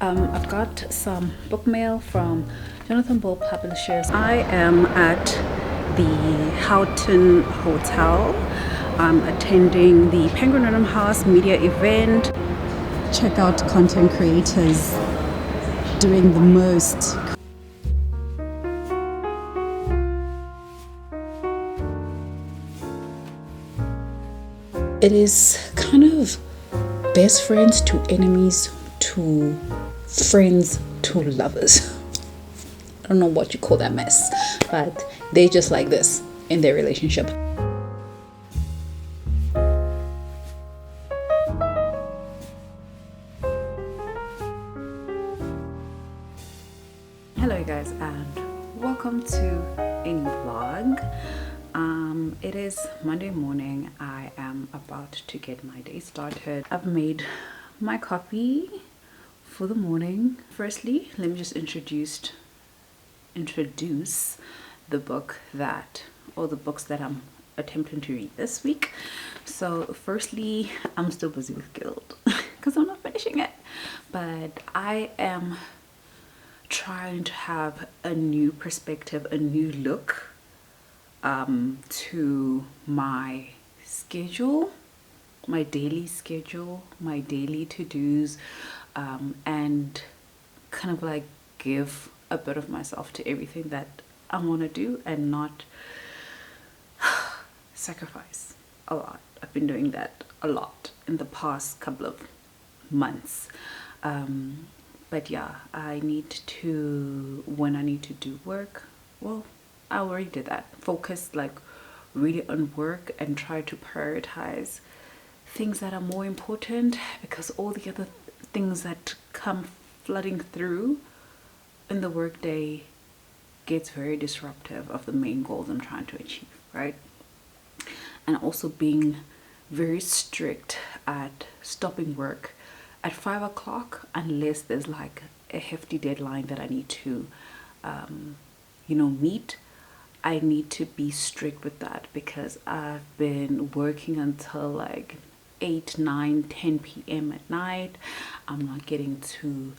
I've got some book mail from Jonathan Bull Publishers. I am at the Houghton Hotel. I'm attending the Penguin Random House media event. Check out content creators doing the most. It is kind of best friends to enemies to friends to lovers. I don't know what you call that mess, but they just like this in their relationship. Hello you guys, and welcome to a new vlog. It is Monday morning. I am about to get my day started. I've made my coffee for the morning. Firstly, let me just introduce the book the books that I'm attempting to read this week. So firstly, I'm still busy with Guild because I'm not finishing it, but I am trying to have a new perspective, a new look to my schedule, my daily schedule, my daily to-dos, and kind of like give a bit of myself to everything that I want to do and not sacrifice a lot. I've been doing that a lot in the past couple of months. But yeah, I need to, when I need to do work, well, I already did that. Focus like really on work and try to prioritize things that are more important, because all the other things that come flooding through in the workday gets very disruptive of the main goals I'm trying to achieve, right? And also being very strict at stopping work at 5 o'clock unless there's like a hefty deadline that I need to meet. I need to be strict with that, because I've been working until like 8, 9, 10 p.m. at night. I'm not getting to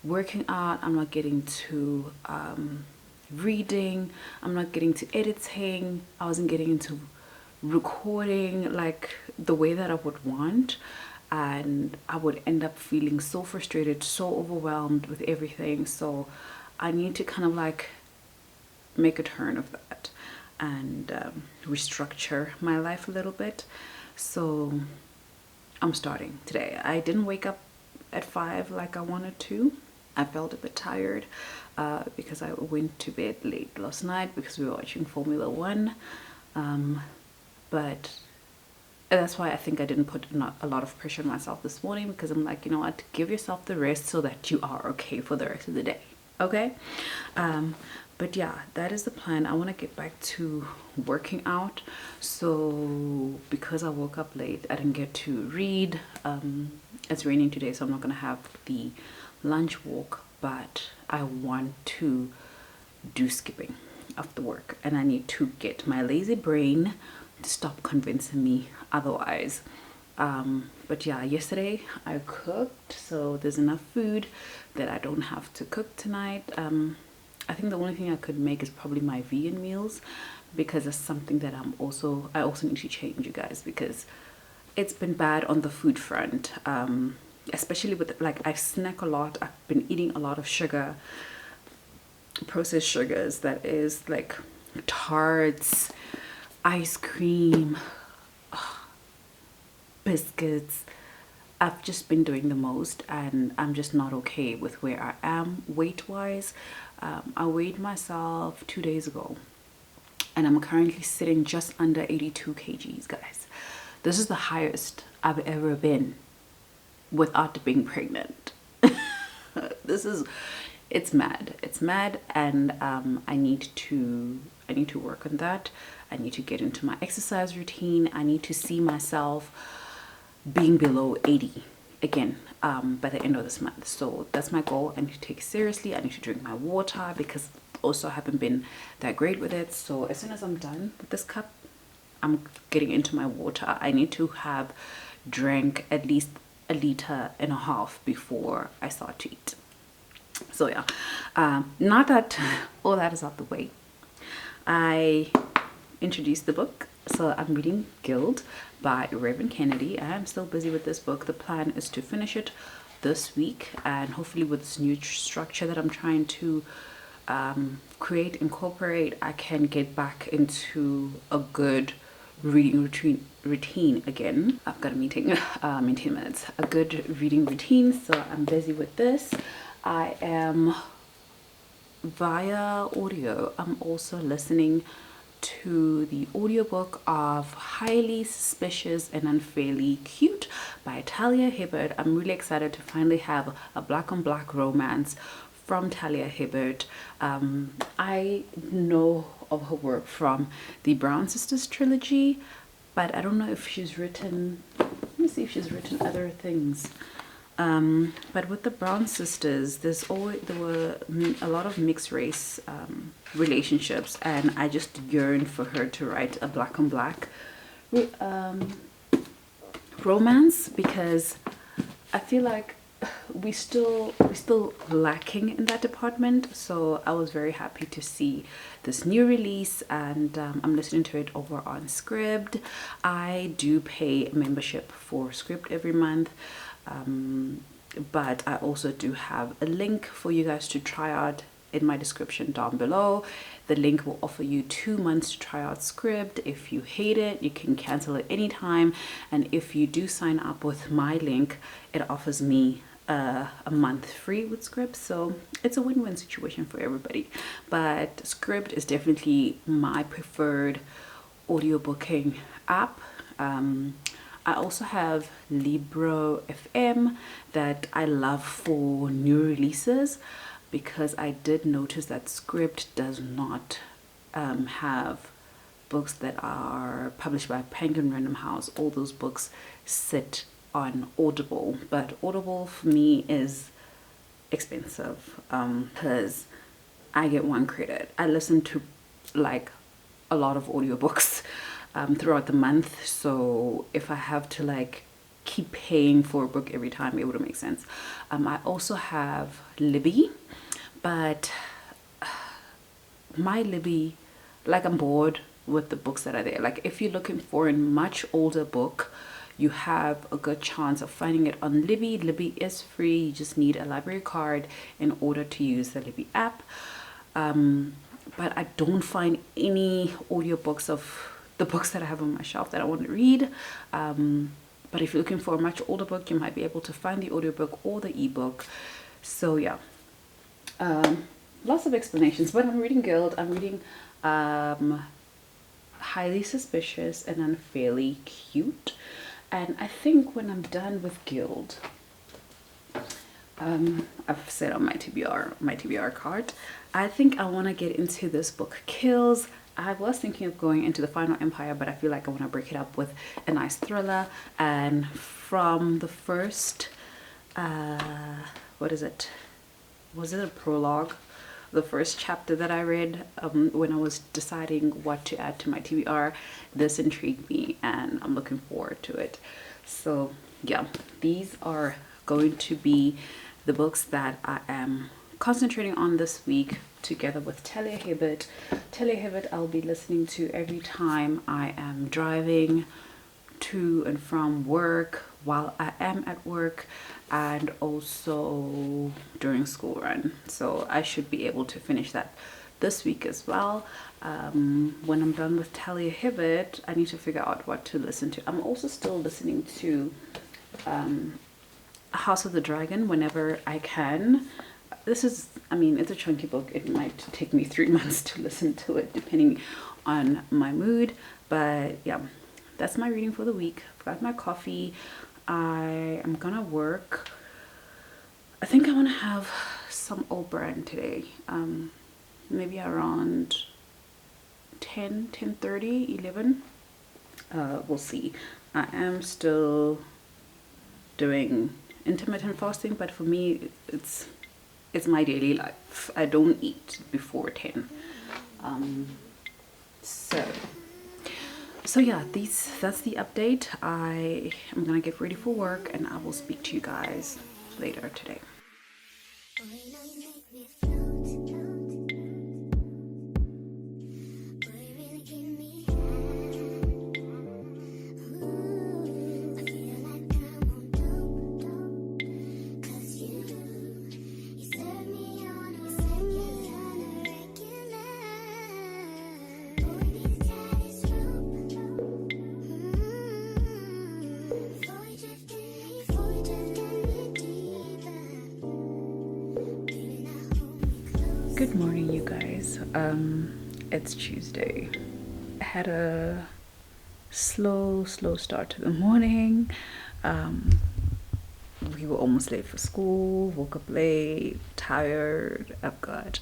working out, I'm not getting to reading, I'm not getting to editing, I wasn't getting into recording like the way that I would want, and I would end up feeling so frustrated, so overwhelmed with everything. So I need to kind of like make a turn of that and restructure my life a little bit. So I'm starting today. I didn't wake up at 5 like I wanted to. I felt a bit tired because I went to bed late last night because we were watching Formula 1. But that's why I think I didn't put a lot of pressure on myself this morning, because I'm like, you know what, give yourself the rest so that you are okay for the rest of the day. Okay? But yeah, that is the plan. I want to get back to working out. So because I woke up late, I didn't get to read. It's raining today, so I'm not going to have the lunch walk, but I want to do skipping after work, and I need to get my lazy brain to stop convincing me otherwise. But yeah, yesterday I cooked, so there's enough food that I don't have to cook tonight. I think the only thing I could make is probably my vegan meals, because it's something that I also need to change, you guys, because it's been bad on the food front, especially with like I snack a lot. I've been eating a lot of sugar, processed sugars, that is like tarts, ice cream, biscuits. I've just been doing the most, and I'm just not okay with where I am weight wise. I weighed myself 2 days ago, and I'm currently sitting just under 82 kgs, guys. This is the highest I've ever been without being pregnant. It's mad, and I need to work on that. I need to get into my exercise routine. I need to see myself being below 80 again by the end of this month. So that's my goal. I need to take it seriously. I need to drink my water, because also I haven't been that great with it. So as soon as I'm done with this cup, I'm getting into my water. I need to have drank at least 1.5 liters before I start to eat. So yeah, not that all that is out the way, I introduced the book. So I'm reading Guild by Reverend Kennedy. I'm still busy with this book. The plan is to finish it this week, and hopefully with this new structure that I'm trying to incorporate, I can get back into a good reading routine again. I've got a meeting in 10 minutes. A good reading routine, so I'm busy with this. I am via audio, I'm also listening to the audiobook of Highly Suspicious and Unfairly Cute by Talia Hibbert. I'm really excited to finally have a black on black romance from Talia Hibbert. I know of her work from the Brown Sisters trilogy, but I don't know if she's written, let me see if she's written other things. But with the Brown sisters, there were a lot of mixed race relationships, and I just yearned for her to write a black on black romance, because I feel like we're still lacking in that department. So I was very happy to see this new release, and I'm listening to it over on SCRIBD. I do pay a membership for SCRIBD every month. But I also do have a link for you guys to try out in my description down below. The link will offer you 2 months to try out SCRIBD. If you hate it, you can cancel it anytime, and if you do sign up with my link, it offers me a month free with SCRIBD, so it's a win-win situation for everybody. But SCRIBD is definitely my preferred audiobooking app. I also have Libro FM that I love for new releases, because I did notice that SCRIBD does not have books that are published by Penguin Random House. All those books sit on Audible, but Audible for me is expensive because I get 1 credit. I listen to like a lot of audiobooks throughout the month, so if I have to like keep paying for a book every time, it wouldn't make sense. I also have Libby, but my Libby, like, I'm bored with the books that are there. Like, if you're looking for a much older book, you have a good chance of finding it on Libby. Libby is free. You just need a library card in order to use the Libby app. But I don't find any audiobooks of the books that I have on my shelf that I want to read. But if you're looking for a much older book, you might be able to find the audiobook or the ebook. So yeah, lots of explanations. But I'm reading Guild. I'm reading Highly Suspicious and Unfairly Cute. And I think when I'm done with Guild, I've said on my TBR card, I think I want to get into this book, Kills. I was thinking of going into The Final Empire, but I feel like I want to break it up with a nice thriller. And from the first, what is it? Was it a prologue? The first chapter that I read when I was deciding what to add to my TBR, this intrigued me, and I'm looking forward to it. So yeah, these are going to be the books that I am concentrating on this week, together with Talia Hibbert. Talia Hibbert I'll be listening to every time I am driving to and from work, while I am at work, and also during school run. So I should be able to finish that this week as well. When I'm done with Talia Hibbert, I need to figure out what to listen to. I'm also still listening to House of the Dragon whenever I can. This is, I mean, it's a chunky book. It might take me 3 months to listen to it, depending on my mood. But yeah, that's my reading for the week. I've got my coffee. I am gonna work. I think I want to have some Old Brand today. Maybe around 10:30, 11. We'll see. I am still doing intermittent fasting, but for me it's my daily life. I don't eat before 10. So So yeah, that's the update. I am gonna get ready for work and I will speak to you guys later today. Good morning, you guys. It's Tuesday. I had a slow start to the morning. We were almost late for school, woke up late, tired, I've got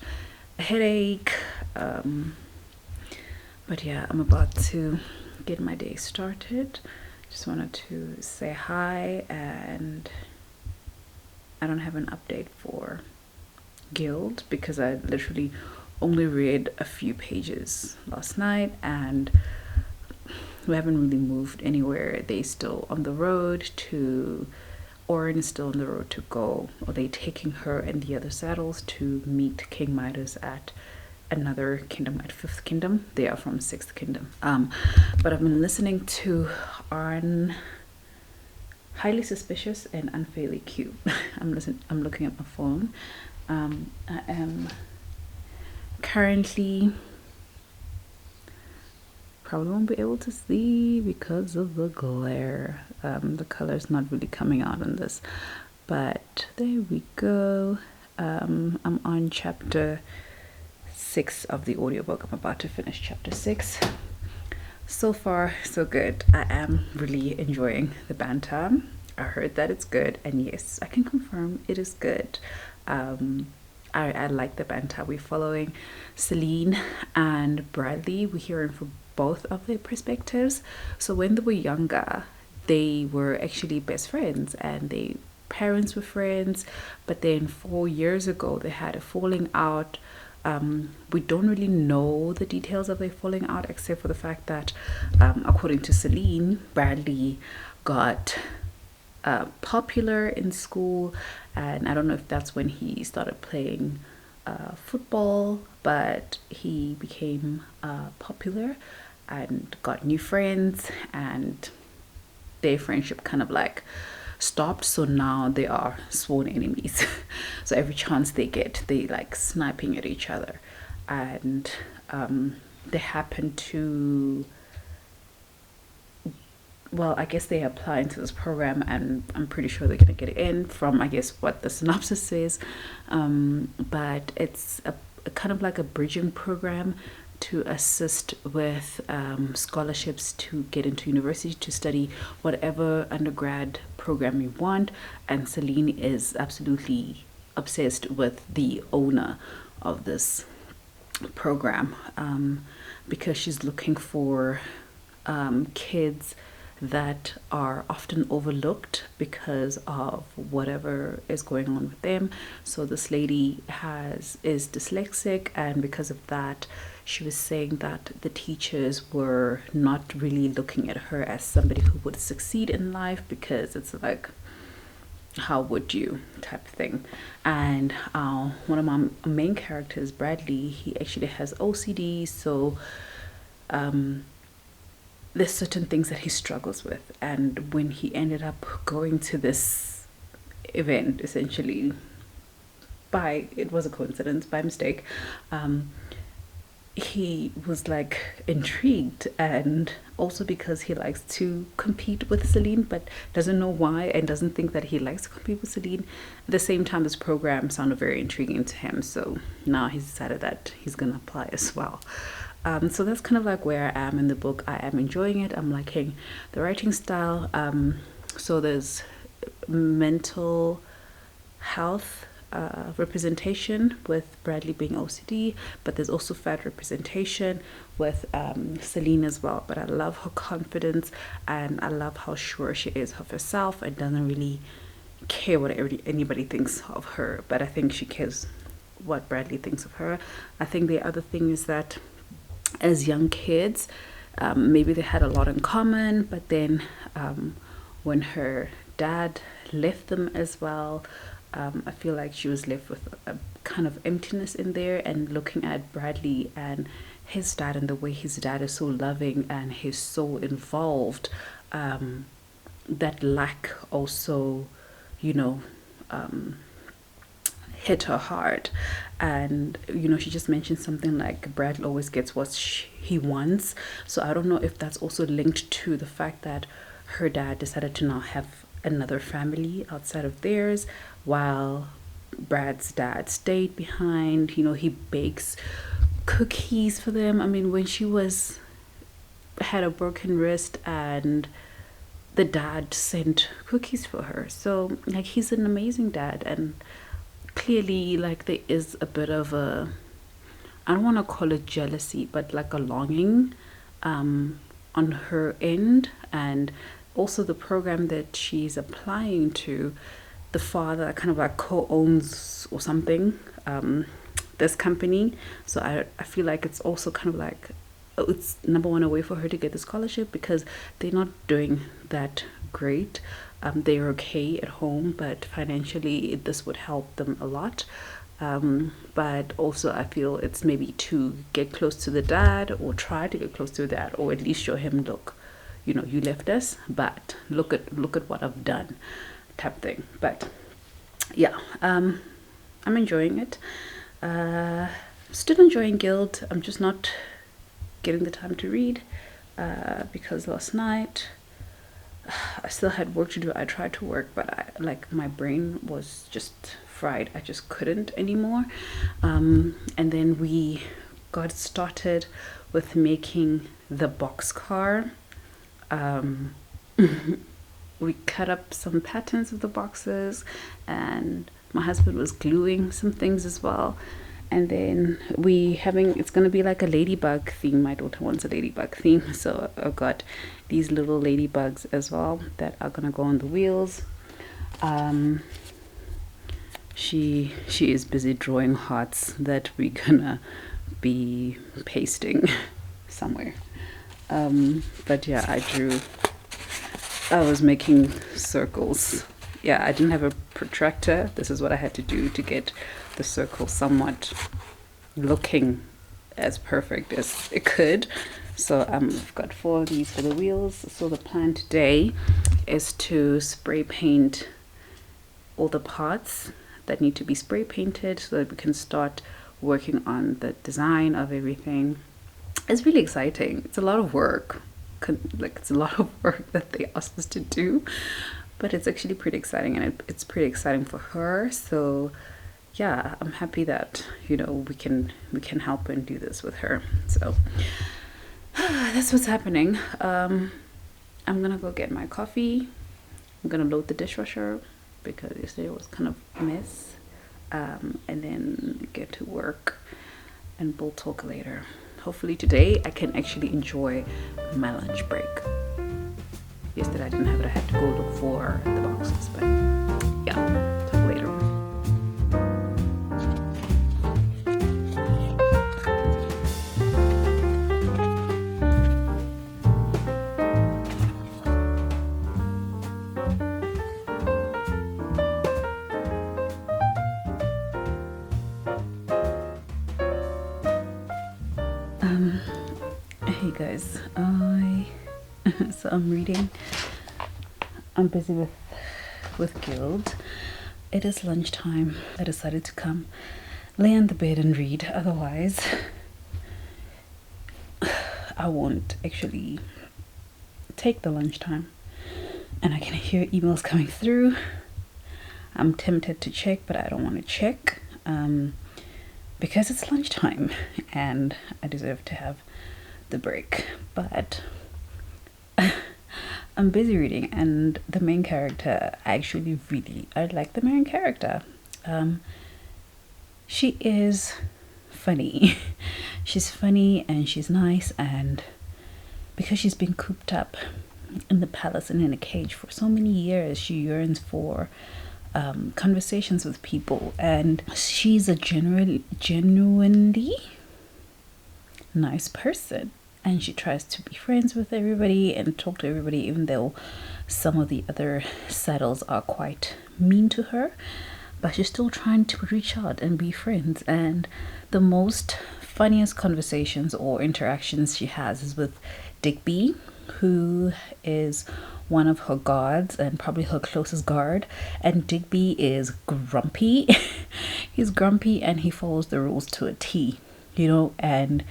a headache. But yeah, I'm about to get my day started. Just wanted to say hi, and I don't have an update for Guild because I literally only read a few pages last night and we haven't really moved anywhere. They still on the road to Orin is still on the road to go, or they taking her and the other saddles to meet King Midas at another kingdom, at Fifth Kingdom. They are from Sixth Kingdom. But I've been listening to Arn Highly Suspicious and Unfairly Cute. I'm looking at my phone. I am currently, probably won't be able to see because of the glare. The color is not really coming out on this, but there we go. I'm on chapter 6 of the audiobook. I'm about to finish chapter 6. So far so good. I am really enjoying the banter. I heard that it's good, and yes, I can confirm it is good. I like the banter. We're following Celine and Bradley. We're hearing from both of their perspectives. So when they were younger, they were actually best friends and their parents were friends, but then 4 years ago they had a falling out. We don't really know the details of their falling out except for the fact that according to Celine, Bradley got popular in school, and I don't know if that's when he started playing football, but he became popular and got new friends, and their friendship kind of like stopped, so now they are sworn enemies. So every chance they get, they like sniping at each other, and they happen to, well, I guess they apply into this program, and I'm pretty sure they're gonna get it in from, I guess, what the synopsis says. But it's a kind of like a bridging program to assist with scholarships to get into university to study whatever undergrad program you want. And Celine is absolutely obsessed with the owner of this program because she's looking for kids that are often overlooked because of whatever is going on with them. So this lady is dyslexic, and because of that, she was saying that the teachers were not really looking at her as somebody who would succeed in life, because it's like, how would you type thing. And one of my main characters, Bradley, he actually has OCD, so there's certain things that he struggles with. And when he ended up going to this event, essentially it was a coincidence, by mistake, he was like intrigued, and also because he likes to compete with Celine but doesn't know why, and doesn't think that he likes to compete with Celine. At the same time, this program sounded very intriguing to him, so now he's decided that he's gonna apply as well. So that's kind of like where I am in the book. I am enjoying it. I'm liking the writing style. So there's mental health representation with Bradley being OCD, but there's also fat representation with Celine as well. But I love her confidence, and I love how sure she is of herself and doesn't really care what anybody thinks of her. But I think she cares what Bradley thinks of her. I think the other thing is that as young kids, maybe they had a lot in common, but then when her dad left them as well, I feel like she was left with a kind of emptiness in there. And looking at Bradley and his dad and the way his dad is so loving and he's so involved, that lack also, you know, hit her hard. And you know, she just mentioned something like Bradley always gets what he wants. So I don't know if that's also linked to the fact that her dad decided to now have another family outside of theirs, while Brad's dad stayed behind. You know, he bakes cookies for them. I mean, when she had a broken wrist, and the dad sent cookies for her. So like, he's an amazing dad. And clearly, like, there is a bit of a, I don't want to call it jealousy, but like a longing on her end. And also the program that she's applying to, the father kind of like co-owns or something this company. So I feel like it's also kind of like, it's number one, a way for her to get the scholarship, because they're not doing that great. They're okay at home, but financially this would help them a lot. But also I feel it's maybe to get close to the dad, or try to get close to the dad, or at least show him, look, you know, you left us, but look at what I've done, type thing. But yeah, I'm enjoying it. Still enjoying Guild. I'm just not getting the time to read because last night I still had work to do. I tried to work, but my brain was just fried. I just couldn't anymore. And then we got started with making the boxcar. We cut up some patterns of the boxes, and my husband was gluing some things as well. And then it's going to be like a ladybug theme. My daughter wants a ladybug theme, so I've got these little ladybugs as well that are going to go on the wheels. She is busy drawing hearts that we're gonna be pasting somewhere. But yeah, I was making circles. Yeah, I didn't have a protractor. This is what I had to do to get the circle somewhat looking as perfect as it could. So I've got 4 of these for the wheels. So the plan today is to spray paint all the parts that need to be spray painted, so that we can start working on the design of everything. It's really exciting. It's a lot of work. It's a lot of work that they asked us to do, but it's actually pretty exciting, and it's pretty exciting for her. So yeah, I'm happy that, you know, we can help and do this with her. So that's what's happening. I'm gonna go get my coffee. I'm gonna load the dishwasher because yesterday was kind of a mess, and then get to work, and we'll talk later. Hopefully today I can actually enjoy my lunch break. Yesterday I didn't have it. I had to go look for the boxes, but yeah, talk later. Hey guys, so I'm reading. I'm busy with Guild. It is lunchtime. I decided to come lay on the bed and read. Otherwise, I won't actually take the lunchtime, and I can hear emails coming through. I'm tempted to check, but I don't want to check because it's lunchtime and I deserve to have the break. But I'm busy reading, and the main character, I like the main character. She is funny. She's funny and she's nice, and because she's been cooped up in the palace and in a cage for so many years, she yearns for conversations with people, and she's a genuinely nice person. and she tries to be friends with everybody and talk to everybody, even though some of the other saddles are quite mean to her. But she's still trying to reach out and be friends. And the most funniest conversations or interactions she has is with Digby, who is one of her guards and probably her closest guard. And Digby is grumpy. He's grumpy and he follows the rules to a T, you know. And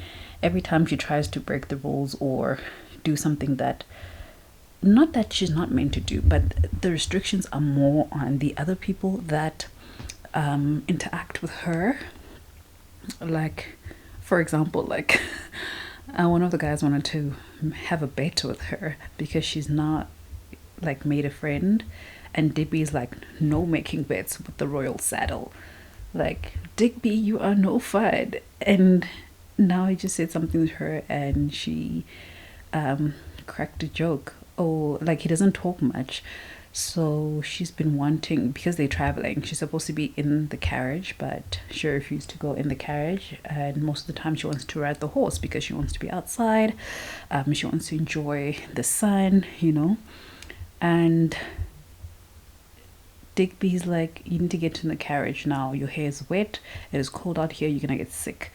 every time she tries to break the rules or do something that, not that she's not meant to do, but the restrictions are more on the other people that interact with her. Like, for example, like one of the guys wanted to have a bet with her because she's not like made a friend, and Digby's like, no making bets with the royal saddle. Like, Digby, you are no fun. And now he just said something to her and she cracked a joke. Oh, like, he doesn't talk much, so she's been wanting, because they're traveling, she's supposed to be in the carriage, but she refused to go in the carriage, and most of the time she wants to ride the horse because she wants to be outside. She wants to enjoy the sun, you know. And Digby's like, you need to get in the carriage now, your hair is wet, it is cold out here, you're gonna get sick.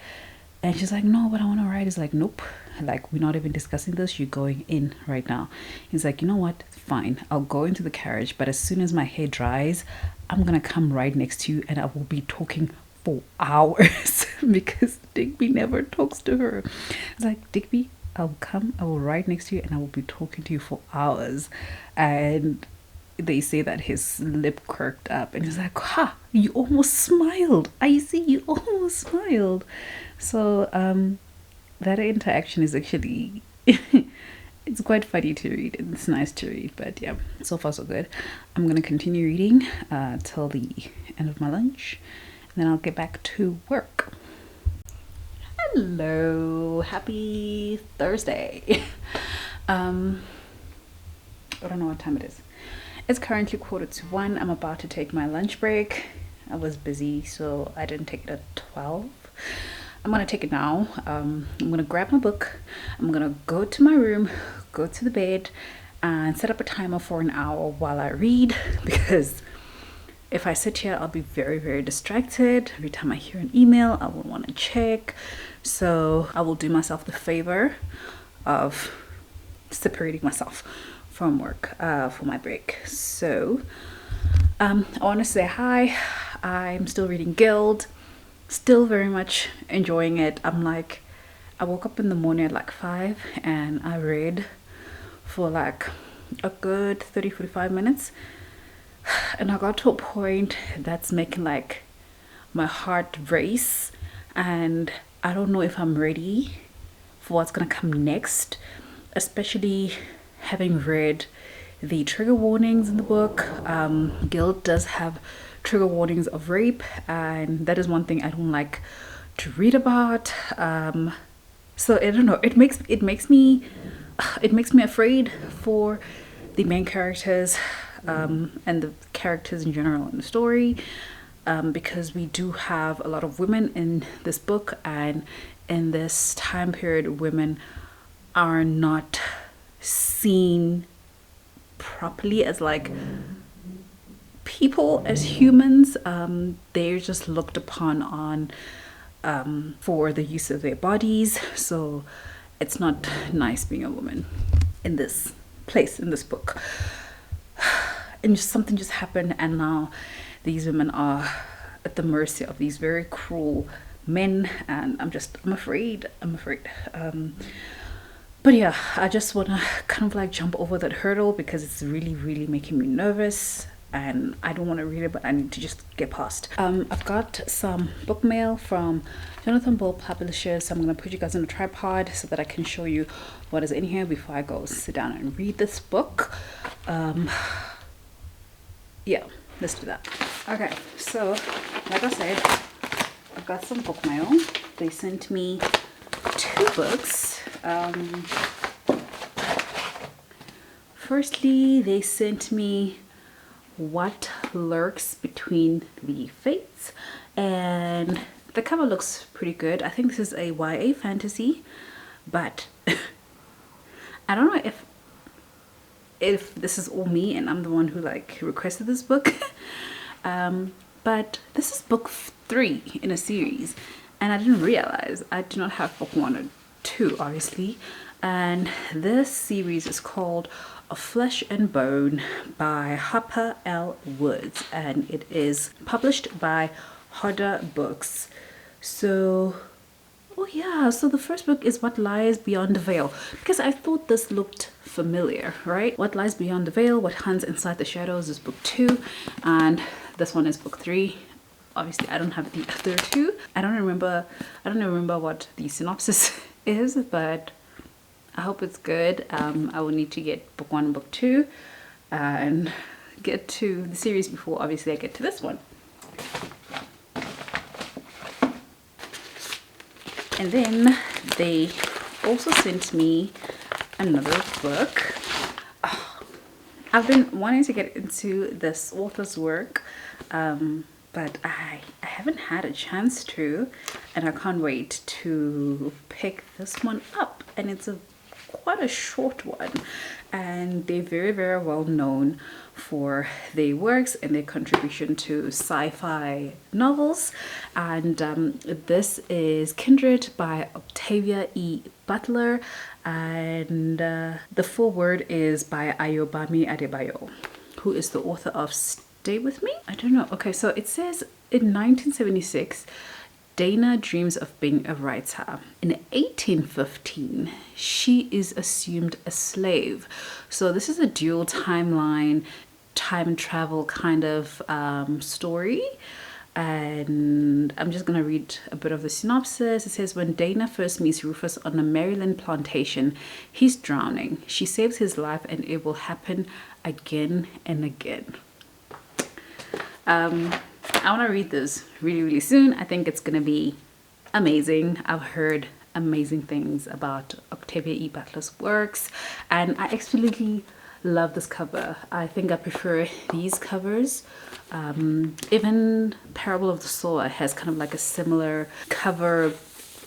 And she's like, no, but I want to ride. He's like, nope, like, we're not even discussing this, you're going in right now. He's like, you know what, fine, I'll go into the carriage, but as soon as my hair dries, I'm gonna come right next to you and I will be talking for hours. Because Digby never talks to her. It's like, Digby, I'll come, I will ride next to you and I will be talking to you for hours. And they say that his lip quirked up and he's like, ha, you almost smiled, I see, you almost smiled. So that interaction is actually it's quite funny to read. It's nice to read, but yeah, so far so good. I'm gonna continue reading till the end of my lunch, and then I'll get back to work. Hello, happy Thursday. I don't know what time it is. It's currently 1:45. I'm about to take my lunch break. I was busy, so I didn't take it at 12. I'm gonna take it now. I'm gonna grab my book. I'm gonna go to my room, go to the bed, and set up a timer for an hour while I read, because if I sit here, I'll be very, very distracted. Every time I hear an email, I will want to check. So I will do myself the favor of separating myself from work for my break. So I want to say hi. I'm still reading Guild, still very much enjoying it. I'm like, I woke up in the morning at like 5 and I read for like a good 30-45 minutes, and I got to a point that's making like my heart race, and I don't know if I'm ready for what's gonna come next, especially having read the trigger warnings in the book. Guild does have trigger warnings of rape, and that is one thing I don't like to read about. So I don't know, it makes me afraid for the main characters and the characters in general in the story, because we do have a lot of women in this book, and in this time period women are not seen properly as like people, as humans. They're just looked upon on for the use of their bodies. So it's not nice being a woman in this place, in this book. And just something just happened, and now these women are at the mercy of these very cruel men, and I'm afraid. But yeah, I just want to kind of like jump over that hurdle because it's really, really making me nervous, and I don't want to read it, but I need to just get past. I've got some book mail from Jonathan Bull Publishers, so I'm going to put you guys on a tripod so that I can show you what is in here before I go sit down and read this book. Yeah, let's do that. Okay, so like I said, I've got some book mail. They sent me 2 books. Firstly, they sent me What Lurks Between the Fates, and the cover looks pretty good. I think this is a YA fantasy. But I don't know if this is all me and I'm the one who like requested this book. But this is book 3 in a series, and I didn't realize I do not have book 1 or 2, obviously. And this series is called Of Flesh and Bone by Harper L. Woods, and it is published by Hodder Books. So oh yeah, so the first book is What Lies Beyond the Veil, because I thought this looked familiar, right? What Lies Beyond the Veil, What Hunts Inside the Shadows is book 2, and this one is book 3. Obviously, I don't have the other 2. I don't remember what the synopsis is, but I hope it's good. I will need to get book 1 and book 2 and get to the series before obviously I get to this one. And then they also sent me another book. Oh, I've been wanting to get into this author's work, but I haven't had a chance to, and I can't wait to pick this one up. And it's quite a short one, and they're very, very well known for their works and their contribution to sci-fi novels. And this is Kindred by Octavia E. Butler, and the foreword is by Ayobami Adebayo, who is the author of Stay With Me? I don't know. Okay, so it says in 1976 Dana dreams of being a writer. In 1815, she is assumed a slave. So this is a dual timeline, time travel kind of story. And I'm just going to read a bit of the synopsis. It says, when Dana first meets Rufus on a Maryland plantation, he's drowning. She saves his life, and it will happen again and again. I want to read this really, really soon. I think it's going to be amazing. I've heard amazing things about Octavia E. Butler's works, and I absolutely love this cover. I think I prefer these covers. Even Parable of the Soul has kind of like a similar cover,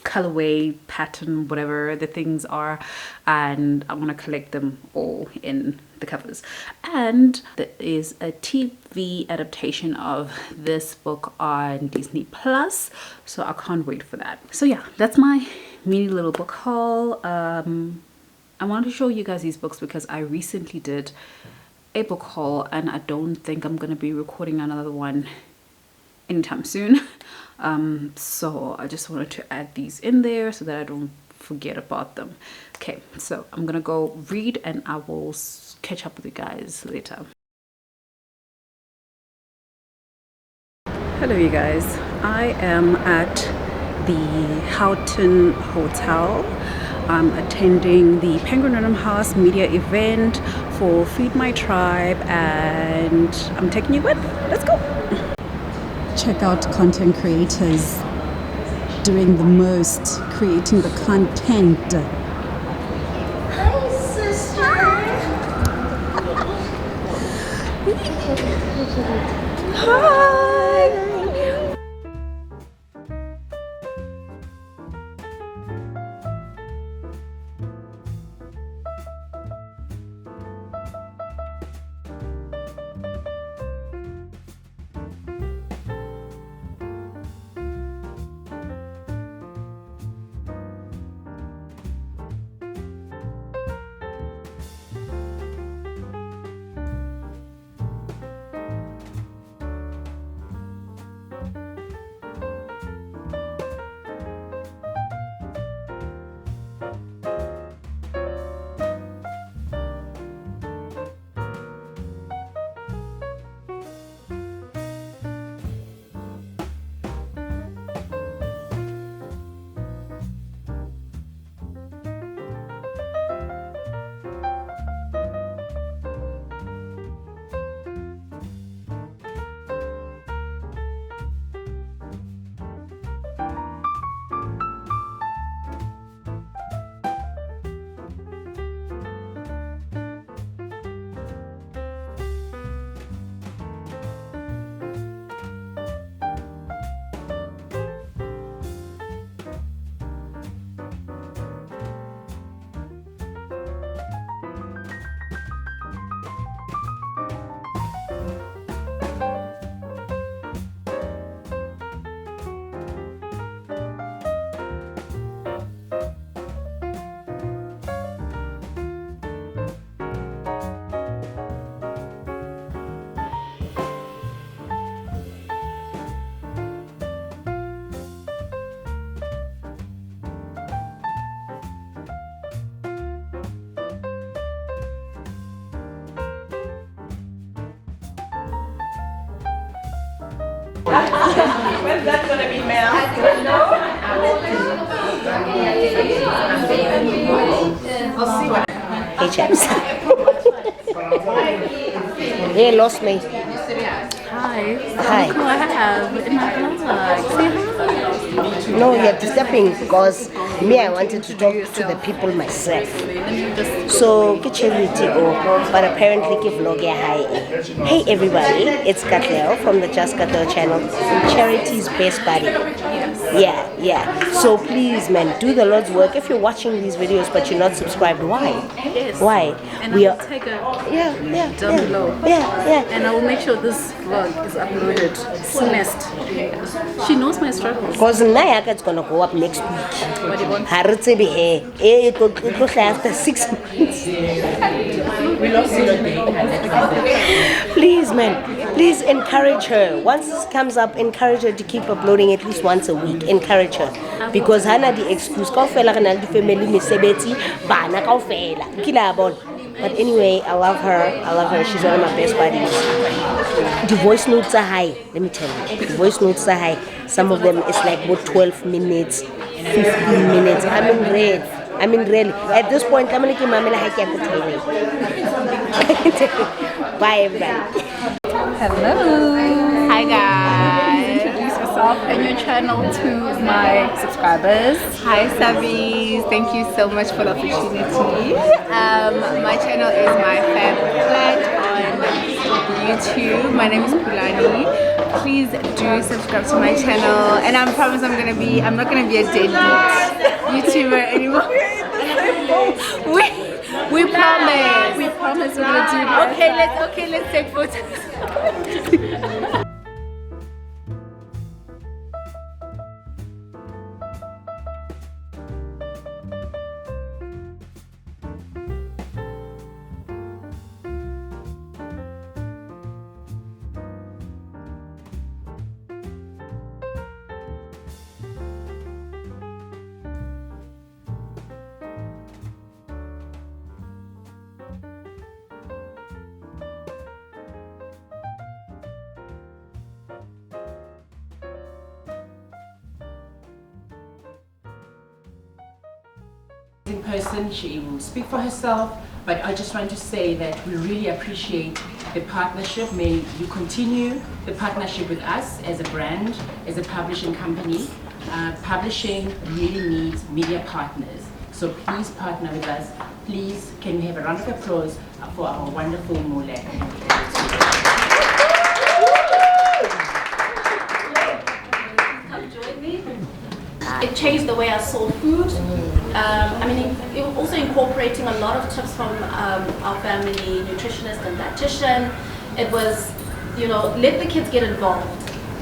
colorway, pattern, whatever the things are, and I want to collect them all in the covers. And there is a TV adaptation of this book on Disney Plus, so I can't wait for that. So yeah, that's my mini little book haul. I wanted to show you guys these books because I recently did a book haul, and I don't think I'm gonna be recording another one anytime soon. So I just wanted to add these in there so that I don't forget about them. Okay, so I'm gonna go read, and I will catch up with you guys later. Hello you guys, I am at the Houghton Hotel. I'm attending the Penguin Random House media event for Feed My Tribe, and I'm taking you with. Let's go. Check out content creators doing the most, creating the content. Hi, sister. Hi. When's that gonna be, ma'am? I'll see what. Hey, chaps. They lost me. Hi. Hi. Look who I have in my vlog. Say hi. No, you're disturbing because me, I wanted to talk to the people myself. So, get charity go, but apparently give vlog a hi. Hey everybody, it's Katleo from the Just Katleo channel, Charity's best buddy. Yeah. So please, man, do the Lord's work. If you're watching these videos but you're not subscribed, why? Yes. Why? And We I are. will take a Down below. Yeah. And I will make sure this vlog is uploaded soonest. She knows my struggles. Because Nayaka is gonna go up next week. What do you want? Haritsebi hair. It will after 6 months. We lost you at the Please, man. Please encourage her. Once this comes up, encourage her to keep uploading at least once a week. Encourage her. Because hana the excuse. Kaofela re na le family mesebetsi bana kaofela. Kila bona. But anyway, I love her. She's one of my best buddies. The voice notes are high. Let me tell you. The voice notes are high. Some of them is like what 12 minutes, 15 minutes. I mean really. At this point, I'm gonna give Mamela Haki at the table. Bye everybody. Hello. Hi guys. Introduce yourself and your channel to my subscribers. Hi Sabis, thank you so much for the opportunity. My channel is my Fab Flat on YouTube. My name is Pulani. Please do subscribe to my channel, and I promise I'm not gonna be a deadbeat YouTuber anymore. We promise. We promise we're gonna do that. Okay, let's take photos. In person, she will speak for herself, but I just want to say that we really appreciate the partnership. May you continue the partnership with us as a brand, as a publishing company. Publishing really needs media partners, so please partner with us. Please, can we have a round of applause for our wonderful Mole? It changed the way I saw food. I mean, it was also incorporating a lot of tips from our family nutritionist and dietitian. It was, let the kids get involved.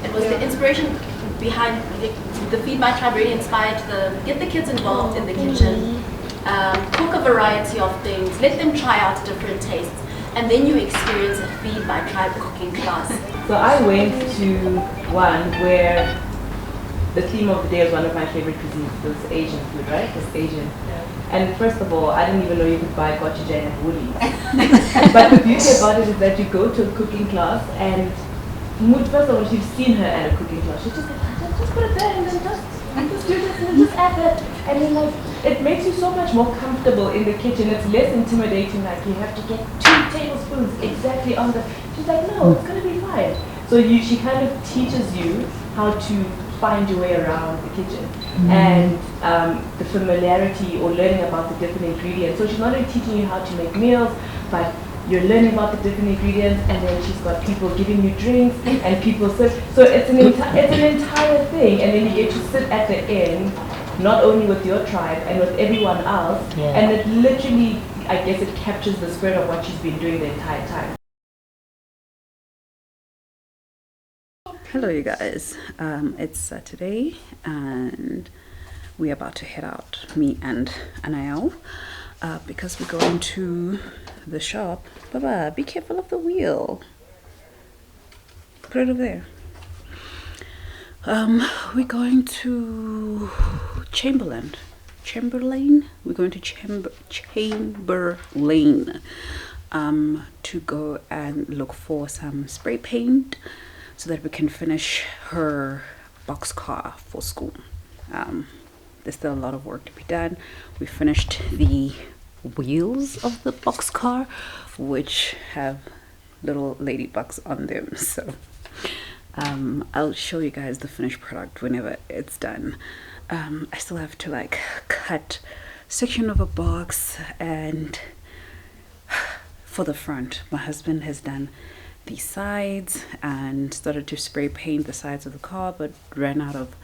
It was the inspiration behind the Feed My Tribe really inspired get the kids involved in the kitchen, cook a variety of things, let them try out different tastes, and then you experience a Feed My Tribe cooking class. So I went to one where the theme of the day was one of my favorite cuisines. It was Asian food, right? It was Asian. And first of all, I didn't even know you could buy gochujang at Woolies. But the beauty about it is that you go to a cooking class and first of all, she's seen her at a cooking class. She's just like, just put it there and then just do this and just add that. And then it makes you so much more comfortable in the kitchen. It's less intimidating, like you have to get 2 tablespoons exactly on the... She's like, no, it's going to be fine. So she kind of teaches you how to find your way around the kitchen and the familiarity or learning about the different ingredients. So she's not only teaching you how to make meals, but you're learning about the different ingredients, and then she's got people giving you drinks and people serve. So it's an entire thing, and then you get to sit at the end, not only with your tribe and with everyone else, and it literally, I guess, it captures the spirit of what she's been doing the entire time. Hello you guys, it's Saturday and we're about to head out, me and Anael, because we're going to the shop. Baba, be careful of the wheel. Put it over there. We're going to Chamberlain. We're going to Chamberlain to go and look for some spray paint so that we can finish her boxcar for school. There's still a lot of work to be done. We finished the wheels of the boxcar, which have little ladybugs on them, so I'll show you guys the finished product whenever it's done. I still have to like cut section of a box, and for the front my husband has done the sides and started to spray paint the sides of the car, but ran out of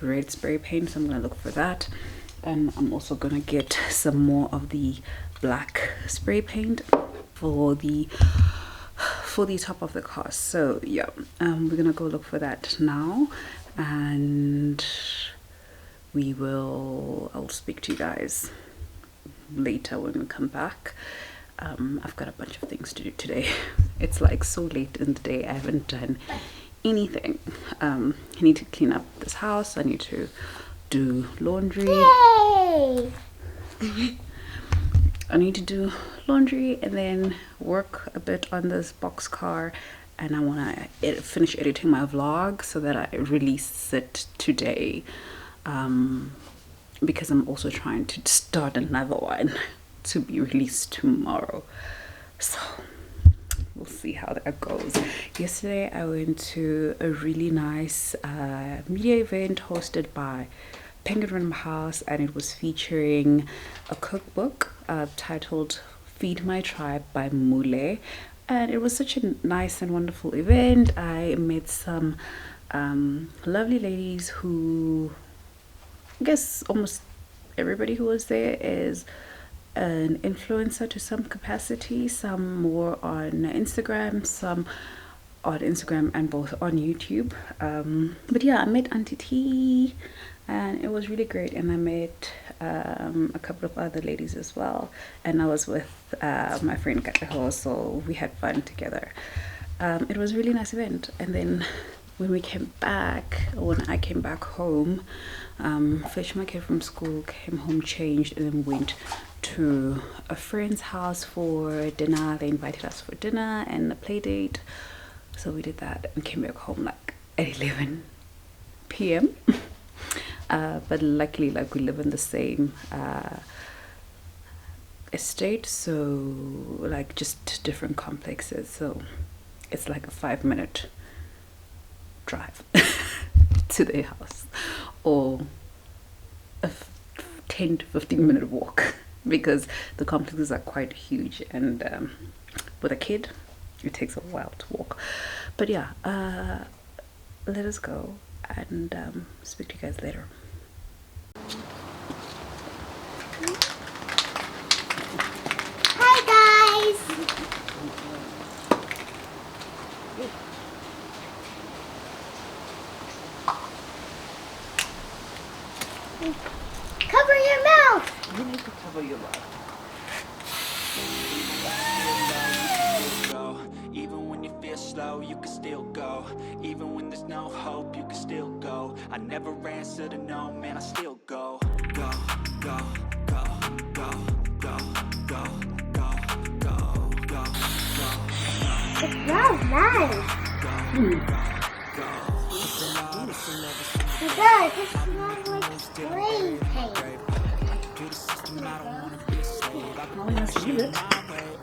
red spray paint, so I'm gonna look for that. And I'm also gonna get some more of the black spray paint for the top of the car. So yeah, we're gonna go look for that now, and I'll speak to you guys later when we come back. I've got a bunch of things to do today. It's like so late in the day, I haven't done anything. I need to clean up this house, I need to do laundry. Yay! I need to do laundry and then work a bit on this boxcar, and I want to finish editing my vlog so that I release it today, because I'm also trying to start another one to be released tomorrow, so we'll see how that goes. Yesterday I went to a really nice media event hosted by Penguin Random House, and it was featuring a cookbook titled Feed My Tribe by Mule, and it was such a nice and wonderful event. I met some lovely ladies who, I guess almost everybody who was there is an influencer to some capacity, some more on Instagram, some on Instagram and both on YouTube. But yeah, I met Auntie T, and it was really great, and I met a couple of other ladies as well, and I was with my friend Kateho, so we had fun together. It was a really nice event. And then when I came back home, fetched my kid from school, came home, changed, and then went to a friend's house for dinner. They invited us for dinner and a play date, so we did that and came back home like at 11 p.m. But luckily, like, we live in the same estate, so like just different complexes, so it's like a 5-minute drive to their house, or a 10 to 15-minute walk, because the complexes are quite huge, and with a kid it takes a while to walk. But yeah, let us go and speak to you guys later. Hi guys! Cover your mouth! You need to cover your mouth. Even when you feel slow, you can still go. Even when there's no hope, you can still go. I never answer to no, man, I still go. Go, go, go, go, go, go, go, go, go, go. It smells nice. It does. It smells like spray paint. Now we must leave it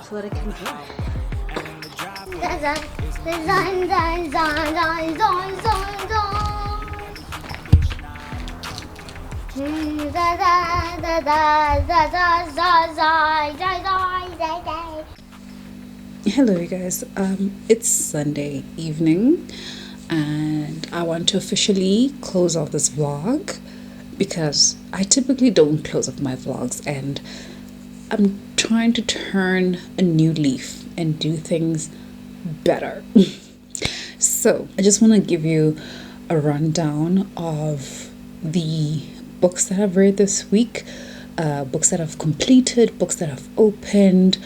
so that it can dry. Hello you guys, it's Sunday evening, and I want to officially close off this vlog because I typically don't close off my vlogs, and I'm trying to turn a new leaf and do things better. So I just want to give you a rundown of the books that I've read this week, books that I've completed, books that I've opened,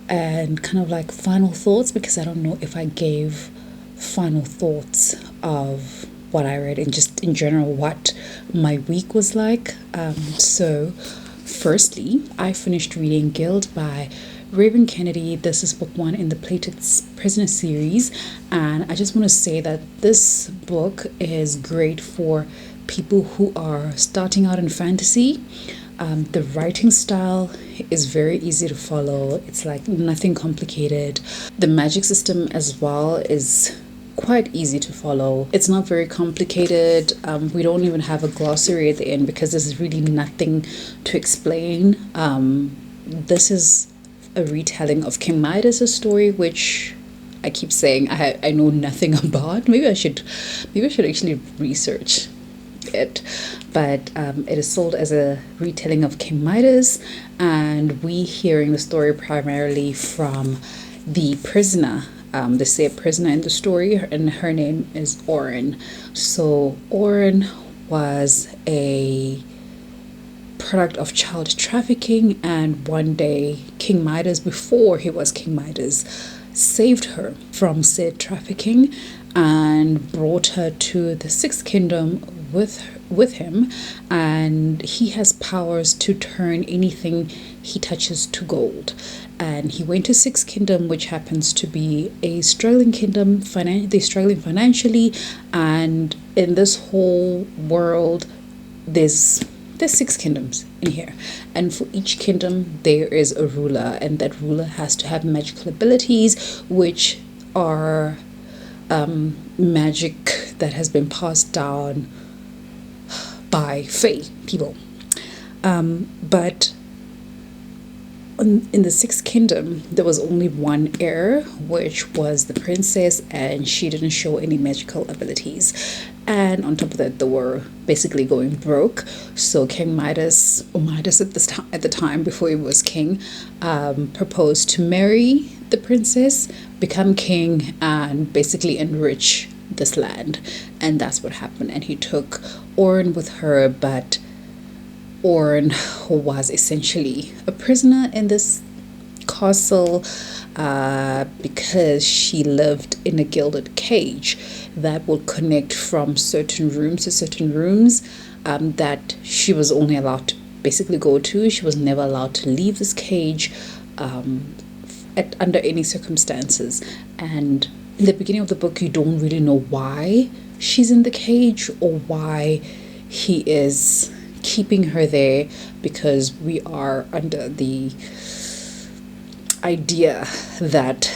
and kind of like final thoughts, because I don't know if I gave final thoughts of what I read and just in general what my week was like. So firstly, I finished reading Guild by Raven Kennedy. This is book 1 in the Plated Prisoner series, and I just want to say that this book is great for people who are starting out in fantasy. The writing style is very easy to follow. It's like nothing complicated. The magic system as well is quite easy to follow. It's not very complicated. We don't even have a glossary at the end because there's really nothing to explain. This is a retelling of King Midas' story, which I keep saying I know nothing about. Maybe I should actually research it. But it is sold as a retelling of King Midas, and we hearing the story primarily from the prisoner. They say a prisoner in the story, and her name is Oren. So Oren was a product of child trafficking, and one day King Midas, before he was King Midas, saved her from said trafficking and brought her to the Sixth Kingdom with him, and he has powers to turn anything he touches to gold. And he went to Sixth Kingdom, which happens to be a struggling kingdom. They're struggling financially, and in this whole world there's 6 kingdoms in here, and for each kingdom there is a ruler, and that ruler has to have magical abilities, which are magic that has been passed down by Fae people. But in the Sixth Kingdom, there was only one heir, which was the princess, and she didn't show any magical abilities. And on top of that, they were basically going broke. So King Midas, or Midas at the time before he was king, proposed to marry the princess, become king, and basically enrich this land. And that's what happened. And he took Oren with her, but Oren was essentially a prisoner in this castle because she lived in a gilded cage that would connect from certain rooms to certain rooms that she was only allowed to basically go to. She was never allowed to leave this cage under any circumstances. And in the beginning of the book, you don't really know why she's in the cage or why he is keeping her there, because we are under the idea that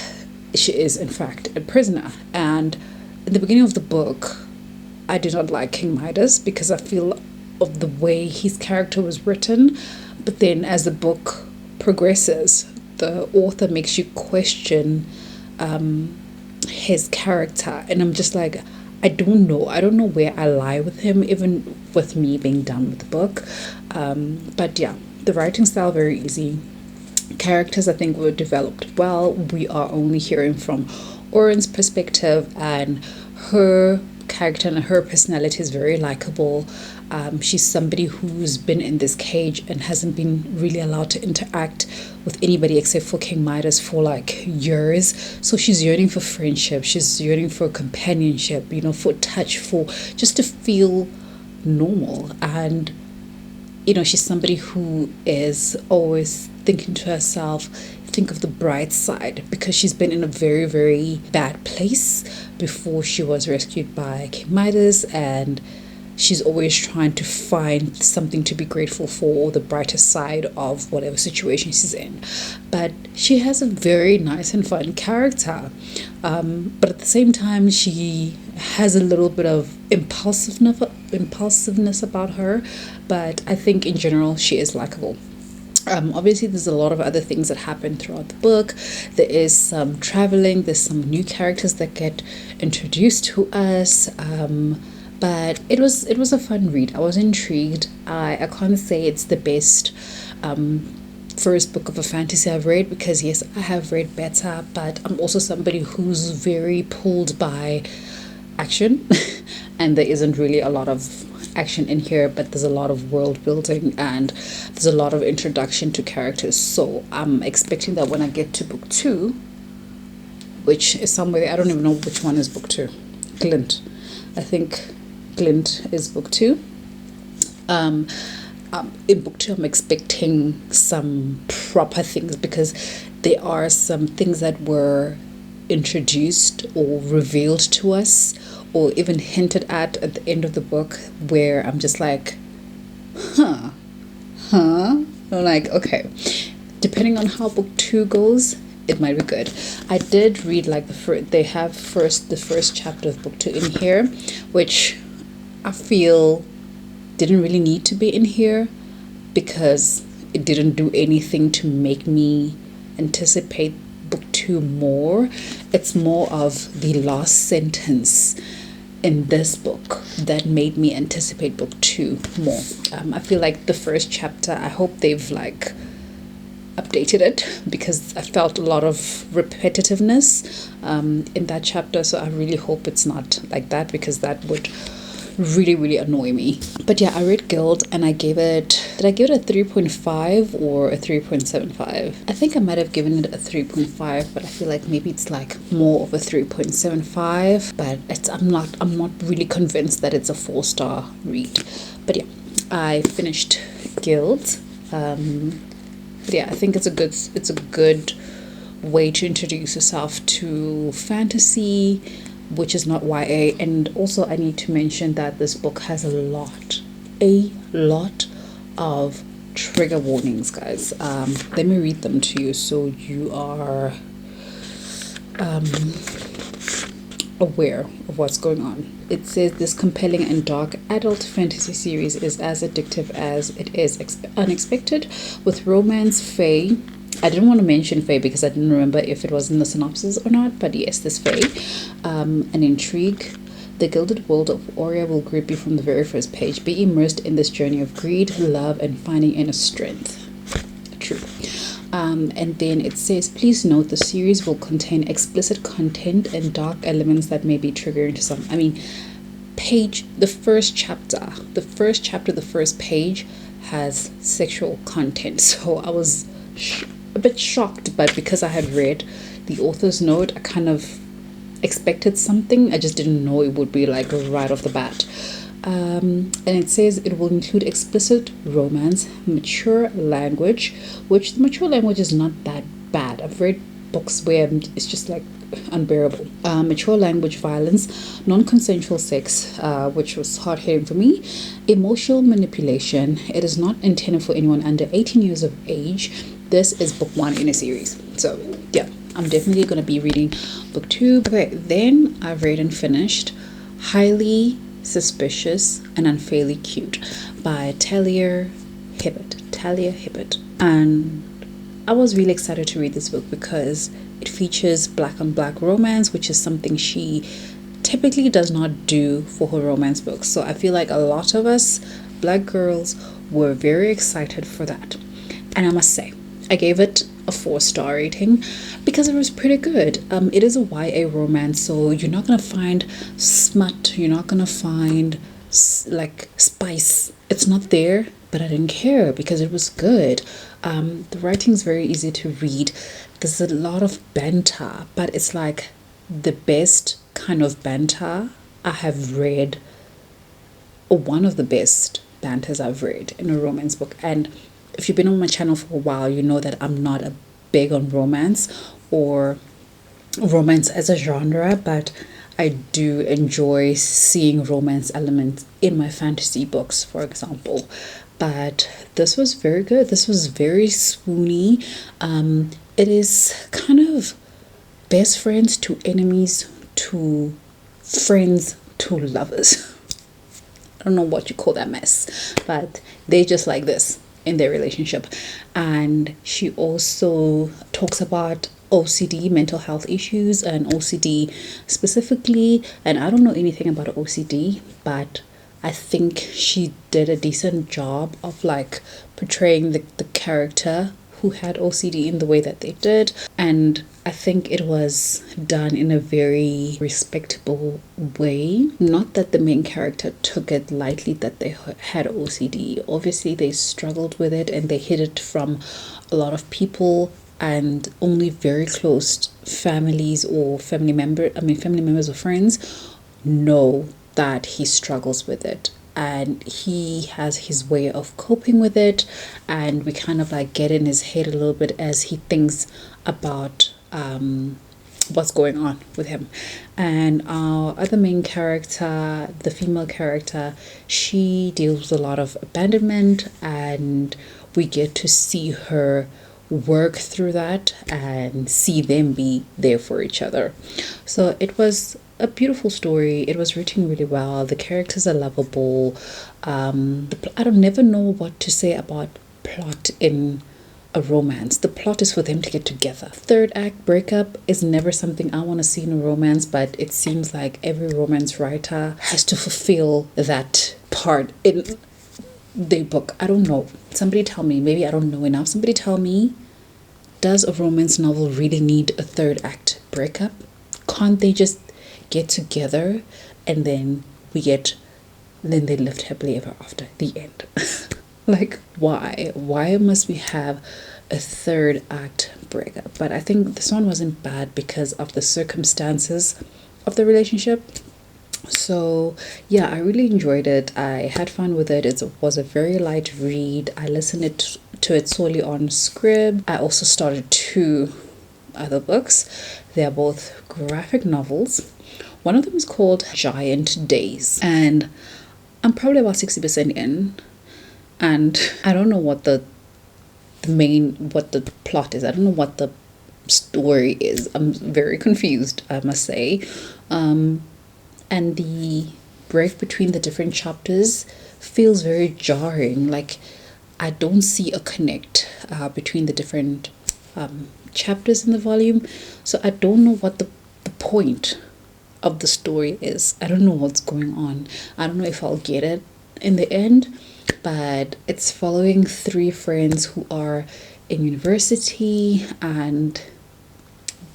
she is in fact a prisoner. And in the beginning of the book, I did not like King Midas because I feel of the way his character was written. But then as the book progresses, the author makes you question his character, and I'm just like, I don't know where I lie with him, even with me being done with the book. But yeah, the writing style very easy. Characters I think were developed well. We are only hearing from Oren's perspective, and her character and her personality is very likable. She's somebody who's been in this cage and hasn't been really allowed to interact with anybody except for King Midas for like years. So she's yearning for friendship, she's yearning for companionship, for touch, for just to feel normal. And she's somebody who is always thinking to herself, think of the bright side, because she's been in a very, very bad place before she was rescued by King Midas, and she's always trying to find something to be grateful for, the brighter side of whatever situation she's in. But she has a very nice and fun character, but at the same time she has a little bit of impulsiveness about her, but I think in general she is likable. Obviously there's a lot of other things that happen throughout the book. There is some traveling, there's some new characters that get introduced to us, but it was a fun read. I was intrigued. I can't say it's the best first book of a fantasy I've read, because yes, I have read better, but I'm also somebody who's very pulled by action and there isn't really a lot of action in here, but there's a lot of world building and there's a lot of introduction to characters. So I'm expecting that when I get to book 2, which is somewhere, I don't even know which one is book 2. Glint, I think Glint is book 2. In book 2 I'm expecting some proper things, because there are some things that were introduced or revealed to us or even hinted at the end of the book where I'm just like, huh. I'm like, okay, depending on how book 2 goes, it might be good. I did read like they have the first chapter of book 2 in here, which I feel didn't really need to be in here because it didn't do anything to make me anticipate book 2 more. It's more of the last sentence in this book that made me anticipate book 2 more. I feel like the first chapter, I hope they've like updated it because I felt a lot of repetitiveness in that chapter, so I really hope it's not like that because that would really annoy me. But yeah, I read Guild and I gave it, did I give it a 3.5 or a 3.75? I think I might have given it a 3.5, but I feel like maybe it's like more of a 3.75, but I'm not really convinced that it's a 4-star read. But yeah, I finished Guild. But yeah, I think it's a good way to introduce yourself to fantasy, which is not YA. And also I need to mention that this book has a lot of trigger warnings, guys. Let me read them to you so you are aware of what's going on. It says this compelling and dark adult fantasy series is as addictive as it is unexpected, with romance, fae. I didn't want to mention fae because I didn't remember if it was in the synopsis or not, but yes, this fae, an intrigue. The gilded world of Aurea will grip you from the very first page. Be immersed in this journey of greed, love, and finding inner strength. True. And then it says, please note the series will contain explicit content and dark elements that may be triggering to some. I mean, the first page has sexual content. So I was a bit shocked, but because I had read the author's note, I kind of expected something. I just didn't know it would be like right off the bat. And it says it will include explicit romance, mature language, which the mature language is not that bad. I've read books where it's just like unbearable. Mature language, violence, non-consensual sex, which was hard-hitting for me, emotional manipulation. It is not intended for anyone under 18 years of age. This is book 1 in a series. So yeah, I'm definitely going to be reading book 2. Okay, then I've read and finished Highly Suspicious and Unfairly Cute by Talia Hibbert. And I was really excited to read this book because it features black on black romance, which is something she typically does not do for her romance books. So I feel like a lot of us black girls were very excited for that. And I must say, I gave it a 4-star rating because it was pretty good. It is a YA romance, so you're not gonna find smut, you're not gonna find like spice. It's not there, but I didn't care because it was good. The writing's very easy to read. There's a lot of banter, but it's like the best kind of banter I have read, or one of the best banters I've read in a romance book. And if you've been on my channel for a while, you know that I'm not a big on romance or romance as a genre, but I do enjoy seeing romance elements in my fantasy books, for example. But this was very good. This was very swoony. It is kind of best friends to enemies to friends to lovers. I don't know what you call that mess, but they're just like this in their relationship. And she also talks about OCD, mental health issues, and OCD specifically. And I don't know anything about OCD, but I think she did a decent job of like portraying the character who had OCD in the way that they did. And I think it was done in a very respectable way. Not that the main character took it lightly that they had OCD. Obviously they struggled with it and they hid it from a lot of people, and only very close families or family members or friends know that he struggles with it. and he has his way of coping with it, and we kind of like get in his head a little bit as he thinks about what's going on with him. And our other main character, the female character, she deals with a lot of abandonment, and we get to see her work through that and see them be there for each other. So it was a beautiful story. It was written really well. The characters are lovable. I don't never know what to say about plot in a romance. The plot is for them to get together. Third act breakup is never something I want to see in a romance, but it seems like every romance writer has to fulfill that part in their book. I don't know. Somebody tell me. Maybe I don't know enough. Somebody tell me, does a romance novel really need a third act breakup? Can't they just get together and then they lived happily ever after, the end? Like, why must we have a third act breakup? But I think this one wasn't bad because of the circumstances of the relationship. So yeah, I really enjoyed it. I had fun with it. It was a very light read. I listened to it solely on SCRIBD. I also started 2 other books. They are both graphic novels. One of them is called Giant Days, and I'm probably about 60% in, and I don't know what the plot is. I don't know what the story is. I'm very confused, I must say. And the break between the different chapters feels very jarring. Like, I don't see a connect between the different chapters in the volume. So I don't know what the point of the story is. I don't know what's going on. I don't know if I'll get it in the end, but it's following 3 friends who are in university, and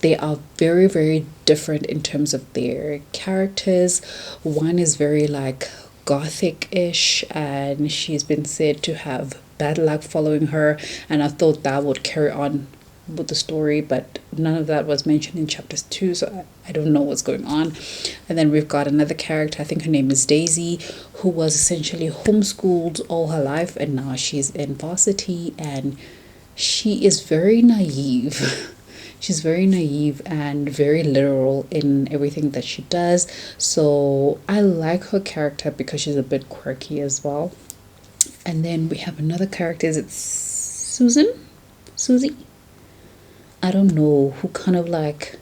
they are very, very different in terms of their characters. One is very like gothic-ish, and she's been said to have bad luck following her, and I thought that would carry on with the story, but none of that was mentioned in chapters 2, so I don't know what's going on. And then we've got another character, I think her name is Daisy, who was essentially homeschooled all her life, and now she's in varsity, and she is very naive. She's very naive and very literal in everything that she does. So I like her character because she's a bit quirky as well. And then we have another character. Is it Susie? I don't know, who kind of like,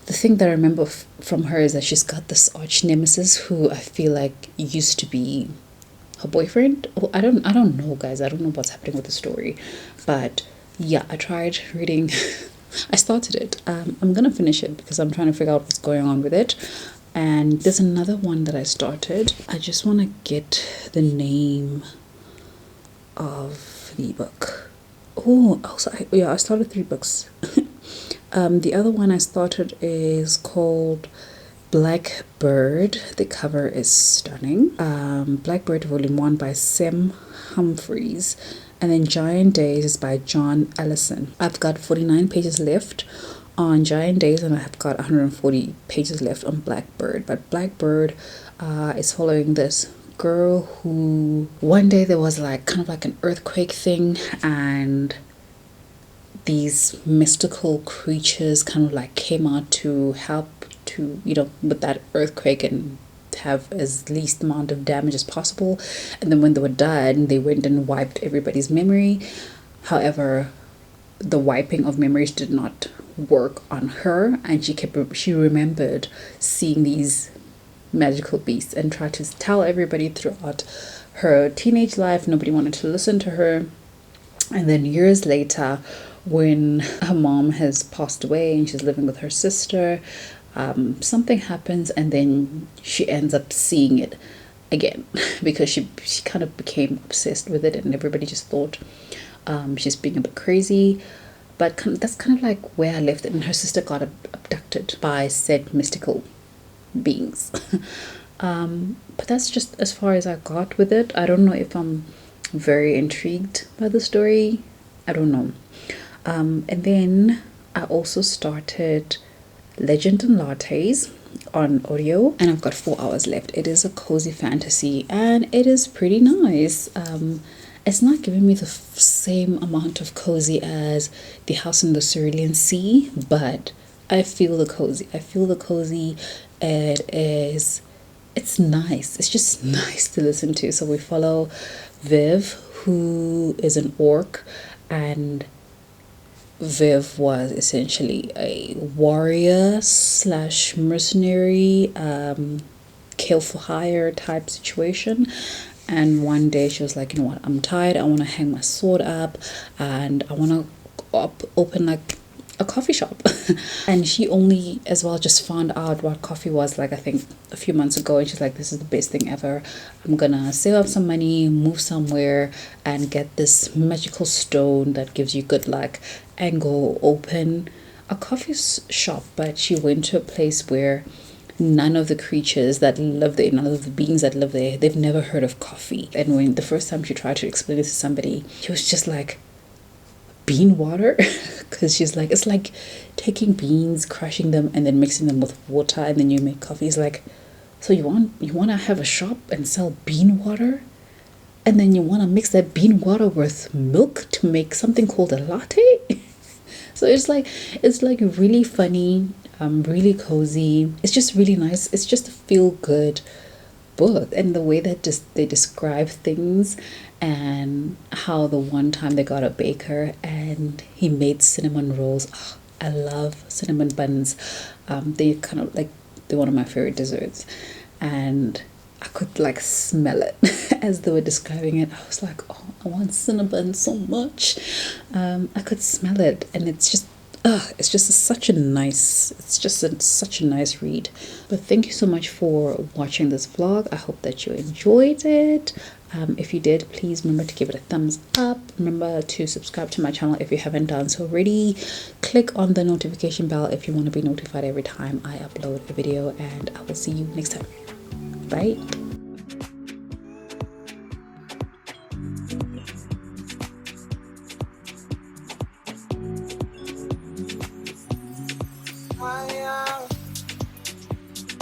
the thing that I remember from her is that she's got this arch nemesis who I feel like used to be her boyfriend. Oh, I don't know, guys. I don't know what's happening with the story, but yeah, I tried reading. I started it. I'm gonna finish it because I'm trying to figure out what's going on with it. And there's another one that I started. I just want to get the name of the book. Oh, also, I started 3 books. The other one I started is called Blackbird. The cover is stunning. Blackbird Volume 1 by Sam Humphries. And then Giant Days is by John Ellison. I've got 49 pages left on Giant Days, and I have got 140 pages left on Blackbird. But Blackbird is following this girl who one day there was like kind of like an earthquake thing, and these mystical creatures kind of like came out to help to, you know, with that earthquake and have as least amount of damage as possible. And then when they were done, they went and wiped everybody's memory. However, the wiping of memories did not work on her, and she remembered seeing these magical beasts and tried to tell everybody throughout her teenage life. Nobody wanted to listen to her. And then years later, when her mom has passed away and she's living with her sister, something happens, and then she ends up seeing it again because she kind of became obsessed with it, and everybody just thought she's being a bit crazy. But that's kind of like where I left it, and her sister got abducted by said mystical beings. But that's just as far as I got with it. I don't know if I'm very intrigued by the story. I don't know. And then I also started Legend and Lattes. on audio, and I've got 4 hours left. It is a cozy fantasy and it is pretty nice. It's not giving me the same amount of cozy as The House in the Cerulean Sea, but I feel the cozy. It's nice. It's just nice to listen to. So we follow Viv, who is an orc, and Viv was essentially a warrior slash mercenary, kill for hire type situation. And one day she was like, you know what, I'm tired, I want to hang my sword up and I want to open like a coffee shop. And she only as well just found out what coffee was, like I think a few months ago, and she's like, this is the best thing ever. I'm gonna save up some money, move somewhere and get this magical stone that gives you good luck and go open a coffee shop. But she went to a place where none of the creatures that live there, none of the beings that live there, they've never heard of coffee. And when the first time she tried to explain it to somebody, she was just like, bean water? Because she's like, it's like taking beans, crushing them and then mixing them with water and then you make coffee. It's like, so you want to have a shop and sell bean water, and then you want to mix that bean water with milk to make something called a latte? So it's like really funny, really cozy. It's just really nice. It's just a feel good book, and the way that they describe things, and how the one time they got a baker and he made cinnamon rolls. Oh, I love cinnamon buns. They kind of like, they're one of my favorite desserts, and I could like smell it as they were describing it. I was like, oh, I want cinnamon so much. I could smell it, and it's just such a nice read. But thank you so much for watching this vlog. I hope that you enjoyed it. If you did, please remember to give it a thumbs up. Remember to subscribe to my channel if you haven't done so already. Click on the notification bell if you want to be notified every time I upload a video, and I will see you next time. Bye.